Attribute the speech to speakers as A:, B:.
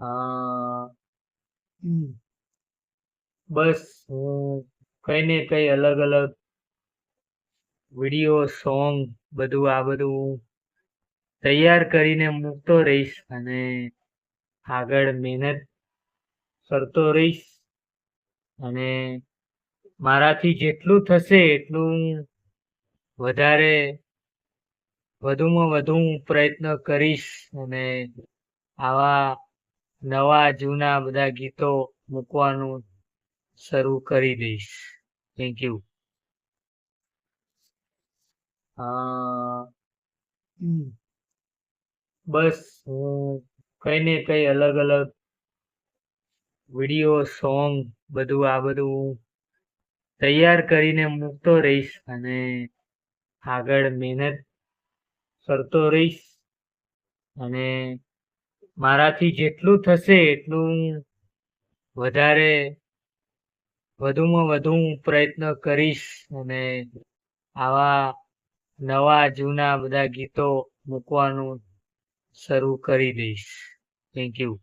A: અ બસ હું કઈ ને કઈ અલગ અલગ વિડીયો સોંગ બધું તૈયાર કરીને મૂકતો રહીશ અને આગળ મહેનત કરતો રહીશ અને મારાથી જેટલું થશે એટલું વધારે વધુમાં વધુ પ્રયત્ન કરીશ અને આવા નવા જૂના બધા ગીતો મૂકવાનું શરૂ કરી દઈશ. Thank you. બસ હું કઈ ને કઈ અલગ અલગ વિડીયો સોંગ બધું તૈયાર કરીને મૂકતો રહીશ અને આગળ મહેનત કરતો રહીશ અને મારાથી જેટલું થશે એટલું વધારે વધુમાં વધુ પ્રયત્ન કરીશ અને આવા નવા જૂના બધા ગીતો મૂકવાનું શરૂ કરી દઈશ. Thank you.